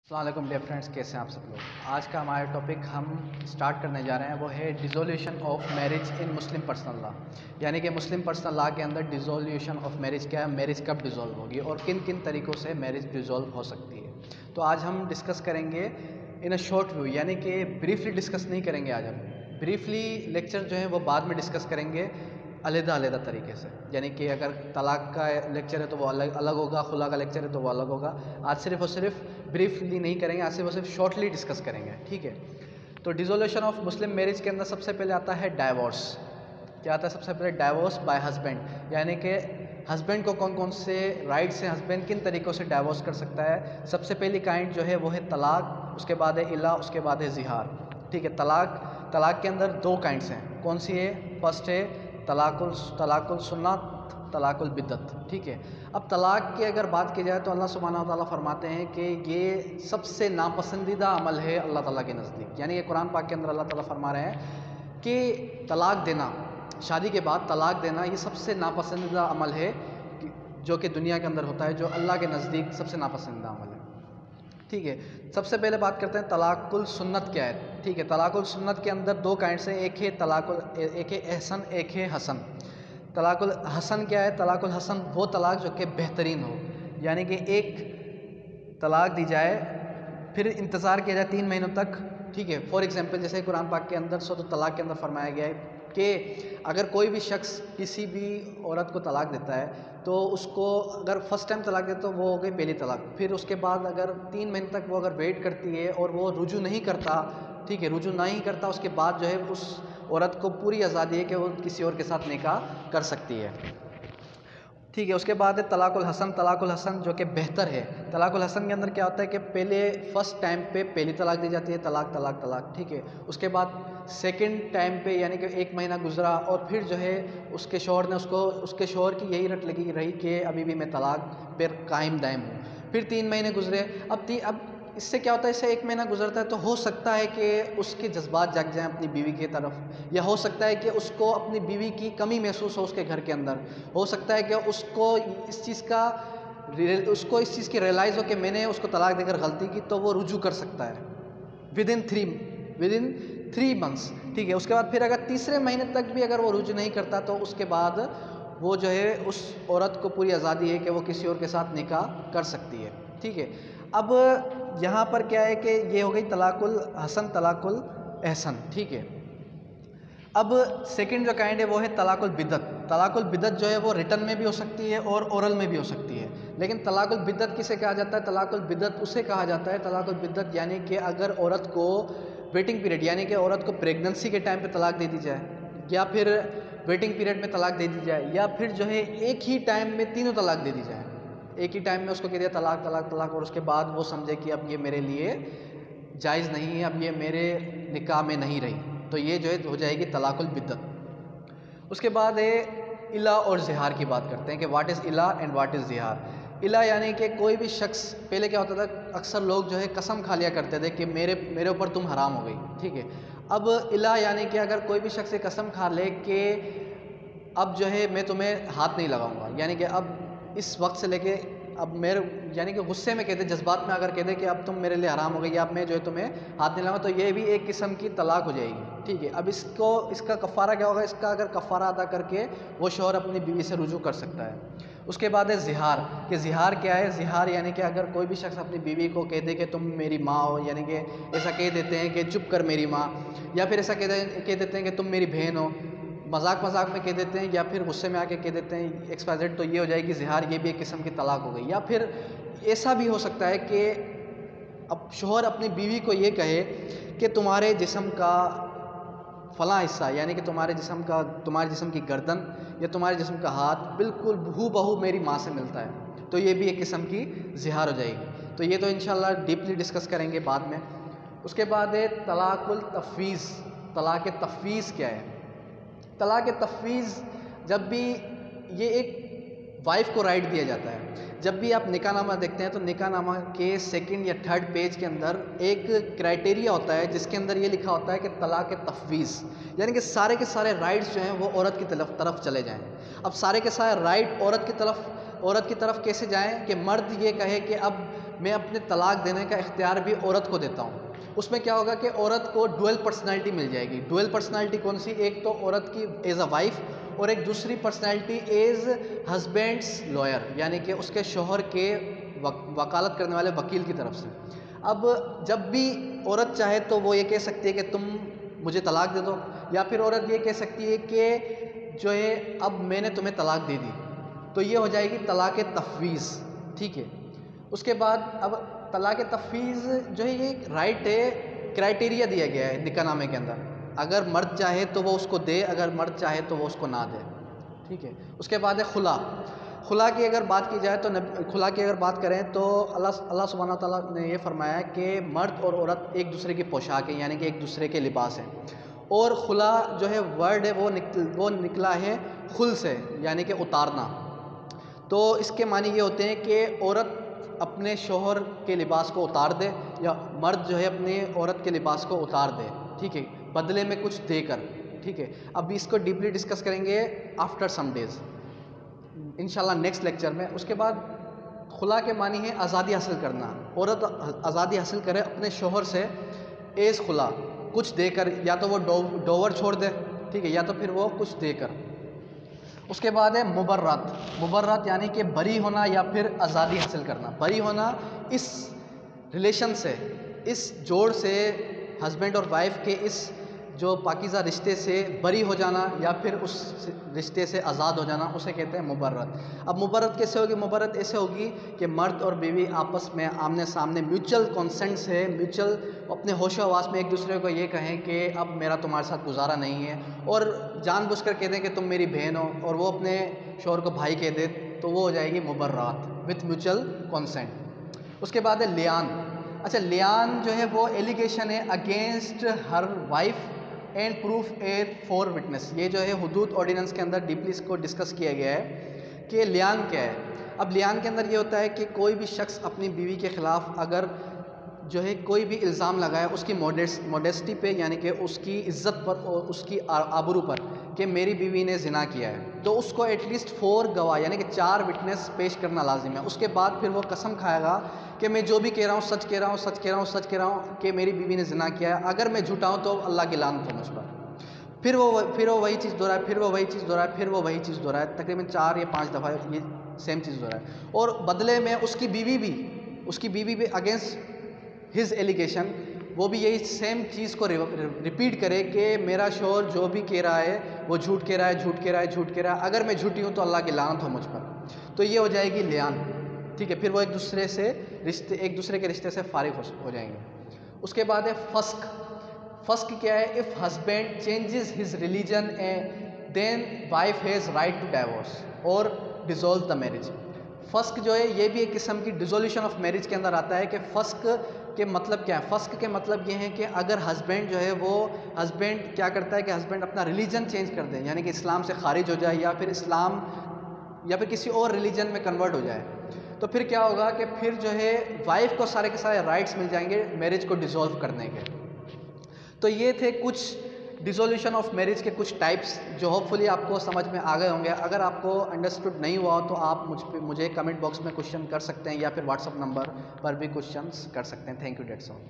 अस्सलाम वालेकुम dear friends, कैसे हैं आप सब लोग। आज का हमारा टॉपिक हम स्टार्ट करने जा रहे हैं वो है dissolution of marriage in Muslim personal law. यानी कि मुस्लिम पर्सनल लॉ के अंदर डिसोल्यूशन ऑफ मैरिज क्या है, मैरिज कब डिसॉल्व होगी और किन किन तरीक़ों से मैरिज डिसॉल्व हो सकती है। तो आज हम डिस्कस करेंगे इन अ शॉर्ट व्यू, यानी कि ब्रीफली डिस्कस नहीं करेंगे। आज हम ब्रीफली लेक्चर जो है वो बाद में डिस्कस करेंगे अलग-अलग तरीके से। यानी कि अगर तलाक़ का लेक्चर है तो वो अलग अलग होगा, खुला का लेक्चर है तो वो अलग होगा। आज सिर्फ और सिर्फ ब्रीफली नहीं करेंगे, आज सिर्फ और सिर्फ शॉर्टली डिस्कस करेंगे, ठीक है। तो डिसोल्यूशन ऑफ मुस्लिम मैरिज के अंदर सबसे पहले आता है डाइवोर्स। क्या आता है सबसे पहले? डाइवोर्स बाय हस्बैंड, यानी कि हस्बैंड को कौन कौन से राइट्स हैं, हस्बैंड किन तरीक़ों से डाइवोर्स कर सकता है। सबसे पहली काइंड जो है वो है तलाक़, उसके बाद है इला, उसके बाद है ज़िहार, ठीक है। तलाक़ के अंदर दो काइंड्स हैं। कौन सी है? फर्स्ट है तलाक़ुल सुन्नत, तलाक़ुल बिद्दत, ठीक है। अब तलाक़ की अगर बात की जाए तो अल्लाह सुब्हानहू व तआला फरमाते हैं कि ये सबसे नापसंदीदा अमल है अल्लाह ताला के नज़दीक। यानी कि कुरान पाक के अंदर अल्लाह ताला फरमा रहे हैं कि तलाक़ देना, शादी के बाद तलाक़ देना, ये सबसे नापसंदीदा अमल है जो कि दुनिया के अंदर होता है, जो अल्लाह के नज़दीक सबसे नापसंदीदा अमल है, ठीक है। सबसे पहले बात करते हैं तलाक़ुल सुन्नत क्या है, ठीक है। तलाक़ुल सुन्नत के अंदर दो काइंड्स हैं, एक है एहसन, एक है हसन। तलाक़ुल हसन क्या है? तलाक़ुल हसन वो तलाक़ जो कि बेहतरीन हो, यानी कि एक तलाक़ दी जाए फिर इंतज़ार किया जाए 3 महीनों तक, ठीक है। फॉर एग्जांपल जैसे कुरान पाक के अंदर सूरह तलाक़ के अंदर फरमाया गया है कि अगर कोई भी शख्स किसी भी औरत को तलाक़ देता है तो उसको अगर फ़र्स्ट टाइम तलाक़ दे तो वो हो गई पहली तलाक़। फिर उसके बाद अगर 3 महीने तक वो अगर वेट करती है और वो रुजू नहीं करता, ठीक है, रुजू नहीं करता, उसके बाद जो है उस औरत को पूरी आज़ादी है कि वो किसी और के साथ निकाह कर सकती है, ठीक है। उसके बाद है तलाक़ुल हसन। तलाक़ुल हसन जो कि बेहतर है। तलाक़ुल हसन के अंदर क्या होता है कि पहले फ़र्स्ट टाइम पे पहली तलाक़ दी जाती है, तलाक़, ठीक है। उसके बाद सेकंड टाइम पे यानी कि 1 महीना गुजरा और फिर जो है उसके शौहर ने उसके शौहर की यही रट लगी रही कि अभी भी मैं तलाक़ पर कायम दायम हूँ। फिर 3 महीने गुजरे। अब इससे क्या होता है, इससे 1 महीना गुजरता है तो हो सकता है कि उसके जज्बात जाग जाएँ अपनी बीवी की तरफ, या हो सकता है कि उसको अपनी बीवी की कमी महसूस हो उसके घर के अंदर। हो सकता है कि उसको इस चीज़ की रियलाइज़ हो कि मैंने उसको तलाक़ देकर गलती की, तो वो रुजू कर सकता है विदिन 3 मंथ्स, ठीक है। उसके बाद फिर अगर तीसरे महीने तक भी अगर वो रुजू नहीं करता तो उसके बाद वो जो है उस औरत को पूरी आज़ादी है कि वो किसी और के साथ निकाह कर सकती है, ठीक है। अब यहाँ पर क्या है कि ये हो गई तलाक़ुल हसन, तलाक़ुल एहसन, ठीक है। अब सेकंड जो काइंड है वो है तलाक़ुल बिद्दत। तलाक़ुल बिद्दत जो है वो रिटन में भी हो सकती है और ओरल में भी हो सकती है। लेकिन तलाक़ुल बिद्दत किसे कहा जाता है? तलाक़ुल बिद्दत उसे कहा जाता है, तलाक़ुल बिद्दत यानी कि अगर औरत को वेटिंग पीरियड यानी कि औरत को प्रेगनेंसी के टाइम पे तलाक़ दे दी जाए, या फिर वेटिंग पीरियड में तलाक़ दे दी जाए, या फिर जो है एक ही टाइम में तीनों तलाक़ दे दी जाए। एक ही टाइम में उसको कह दिया तलाक़ और उसके बाद वो समझे कि अब ये मेरे लिए जायज़ नहीं है, अब ये मेरे निकाह में नहीं रही, तो ये जो है हो जाएगी तलाक़ुल बिद्दत। उसके बाद है इला और ज़िहार की बात करते हैं कि व्हाट इज़ इला एंड व्हाट इज़ ज़िहार। इला यानी कि कोई भी शख्स, पहले क्या होता था, अक्सर लोग जो है कसम खा लिया करते थे कि मेरे ऊपर तुम हराम हो गई, ठीक है। अब इला यानी कि अगर कोई भी शख्स कसम खा ले कि अब जो है मैं तुम्हें हाथ नहीं लगाऊंगा, यानी कि अब इस वक्त से लेके अब मेरे, यानी कि गुस्से में कहते, जज्बात में अगर कहते कि अब तुम मेरे लिए हराम हो गई, अब मैं जो है तुम्हें हाथ नहीं लगाऊंगा, तो ये भी एक किस्म की तलाक़ हो जाएगी, ठीक है। अब इसका कफ़ारा क्या होगा? इसका अगर कफ़ारा अदा करके वो शौहर अपनी बीवी से रुजू कर सकता है। उसके बाद है ज़िहार, कि ज़िहार क्या है? ज़िहार यानी कि अगर कोई भी शख्स अपनी बीवी को कह दे कि तुम मेरी माँ हो, यानी कि ऐसा कह देते हैं कि चुप कर मेरी माँ, या फिर ऐसा कह देते हैं कि तुम मेरी बहन हो, मजाक में कह देते हैं, या फिर गुस्से में आके कह देते हैं XYZ, तो ये हो जाएगी ज़िहार। ये भी एक किस्म की तलाक़ हो गई। या फिर ऐसा भी हो सकता है कि अब शौहर अपनी बीवी को ये कहे कि तुम्हारे जिस्म का फ़लाँ हिस्सा, यानी कि तुम्हारे जिस्म की गर्दन या तुम्हारे जिस्म का हाथ बिल्कुल हूबहू मेरी माँ से मिलता है, तो ये भी एक किस्म की ज़िहार हो जाएगी। तो ये तो इंशाल्लाह डीपली डिस्कस करेंगे बाद में। उसके बाद है तलाक़ुल तफ़वीज़। तलाक़ तफ़वीज़ क्या है? तलाक़ तफ़वीज़ जब भी ये एक वाइफ को राइट दिया जाता है, जब भी आप निकाहनामा देखते हैं तो निकाहनामा के 2nd या 3rd पेज के अंदर एक क्राइटेरिया होता है जिसके अंदर ये लिखा होता है कि तलाक़ तफ़वीज़, यानी कि सारे के सारे राइट्स जो हैं वो औरत की तरफ चले जाएँ। अब सारे के सारे राइट औरत की तरफ कैसे जाएं कि मर्द ये कहे कि अब मैं अपने तलाक देने का इख्तियार भी औरत को देता हूँ। उसमें क्या होगा कि औरत को डुअल पर्सनैलिटी मिल जाएगी। डुअल पर्सनैलिटी कौन सी? एक तो औरत की एज अ वाइफ और एक दूसरी पर्सनैलिटी एज हस्बैंड्स लॉयर, यानी कि उसके शोहर के वकालत करने वाले वकील की तरफ से। अब जब भी औरत चाहे तो वो ये कह सकती है कि तुम मुझे तलाक दे दो, या फिर औरत ये कह सकती है कि जो है अब मैंने तुम्हें तलाक दे दी, तो ये हो जाएगी तलाक़ तफ़वीज़। ठीक है। उसके बाद अब तलाक़ तफ़वीज़ जो है ये राइट है, क्राइटेरिया दिया गया है निकाहनामे के अंदर। अगर मर्द चाहे तो वो उसको दे, अगर मर्द चाहे तो वो उसको ना दे। ठीक है। उसके बाद है खुला। खुला की अगर बात की जाए तो खुला की अगर बात करें तो अल्लाह सुब्हानहू व तआला ने ये फरमाया कि मर्द और औरत एक दूसरे की पोशाक है, यानी कि एक दूसरे के लिबास हैं। और खुला जो है वर्ड है वो निकला है खुल से, यानी कि उतारना। तो इसके मानी ये होते हैं कि औरत अपने शोहर के लिबास को उतार दे, या मर्द जो है अपने औरत के लिबास को उतार दे। ठीक है, बदले में कुछ देकर। ठीक है। अब इसको डीपली डिस्कस करेंगे आफ्टर सम डेज़ इंशाल्लाह नेक्स्ट लेक्चर में। उसके बाद खुला के मानी है आज़ादी हासिल करना। औरत आज़ादी हासिल करे अपने शोहर से एज खुला, कुछ देकर, या तो वो डोवर छोड़ दे, ठीक है, या तो फिर वो कुछ देकर। उसके बाद है मुबर्रत। मुबर्रत यानी कि बरी होना या फिर आज़ादी हासिल करना। बरी होना इस रिलेशन से, इस जोड़ से, हस्बैंड और वाइफ के इस जो पाकीज़ा रिश्ते से बरी हो जाना या फिर उस रिश्ते से आज़ाद हो जाना, उसे कहते हैं मुबर्रत। अब मुबर्रत कैसे होगी? मुबर्रत ऐसे होगी कि मर्द और बीवी आपस में आमने सामने म्यूचुअल कॉन्सेंट से, म्यूचुअल अपने होशो हवास में एक दूसरे को ये कहें कि अब मेरा तुम्हारे साथ गुजारा नहीं है, और जानबूझकर कह दें कि तुम मेरी बहन हो, और वो अपने शोहर को भाई कह दे, तो वो हो जाएगी मुबर्रत विथ म्यूचुअल कॉन्सेंट। उसके बाद है लियान। अच्छा, लियान जो है वो एलिगेशन है against her wife and proof A for witness. ये जो है हुदूद ऑर्डिनेंस के अंदर डीपली इसको डिस्कस किया गया है कि लियान क्या है। अब लियान के अंदर ये होता है कि कोई भी शख्स अपनी बीवी के ख़िलाफ़ अगर जो है कोई भी इल्ज़ाम लगाए उसकी मॉडेस्टी पे, यानी कि उसकी इज़्ज़त पर और उसकी आबरू पर, कि मेरी बीवी ने ज़िना किया है, तो उसको एटलीस्ट 4 गवाह यानी कि 4 विटनेस पेश करना लाजिम है। उसके बाद फिर वो कसम खाएगा कि मैं जो भी कह रहा हूँ सच कह रहा हूँ, सच कह रहा हूँ, सच कह रहा हूँ कि मेरी बीवी ने ज़िना किया है। अगर मैं झूठा हूँ तो अल्लाह की लानत हो मुझ पर। फिर वो वही चीज़ दोहराए, फिर वो वही चीज़ दोहराए, फिर वो वही चीज़ दोहराए, तकरीबन 4 या 5 दफ़ा ये सेम चीज़ दोहराए। और बदले में उसकी बीवी भी अगेंस्ट हिज एलिगेशन वो भी यही सेम चीज़ को रिपीट करे कि मेरा शोहर जो भी कह रहा है वो झूठ कह रहा है, झूठ कह रहा है, झूठ कह रहा है, अगर मैं झूठी हूँ तो अल्लाह की लानत हो मुझ पर। तो ये हो जाएगी लियान। ठीक है। फिर वो एक दूसरे के रिश्ते से फारिग हो जाएंगे। उसके बाद है फस्क। फस्क क्या है? If husband changes his religion then wife has right to divorce और डिसॉल्व द मैरिज। फस्क जो है ये भी एक किस्म की डिसोल्यूशन ऑफ मैरिज के अंदर आता है। कि फस्क के मतलब क्या है? फस्क के मतलब ये है कि अगर हस्बैंड जो है वो हस्बैंड क्या करता है कि हस्बैंड अपना रिलीजन चेंज कर दे, यानी कि इस्लाम से खारिज हो जाए, या फिर इस्लाम या फिर किसी और रिलीजन में कन्वर्ट हो जाए, तो फिर क्या होगा कि फिर जो है वाइफ को सारे के सारे राइट्स मिल जाएंगे मैरिज को डिसॉल्व करने के। तो ये थे कुछ डिसोल्यूशन ऑफ मैरिज के कुछ टाइप्स जो होपफुली आपको समझ में आ गए होंगे। अगर आपको अंडरस्टूड नहीं हुआ तो आप मुझे कमेंट बॉक्स में क्वेश्चन कर सकते हैं, या फिर व्हाट्सअप नंबर पर भी क्वेश्चंस कर सकते हैं। Thank you, that's all.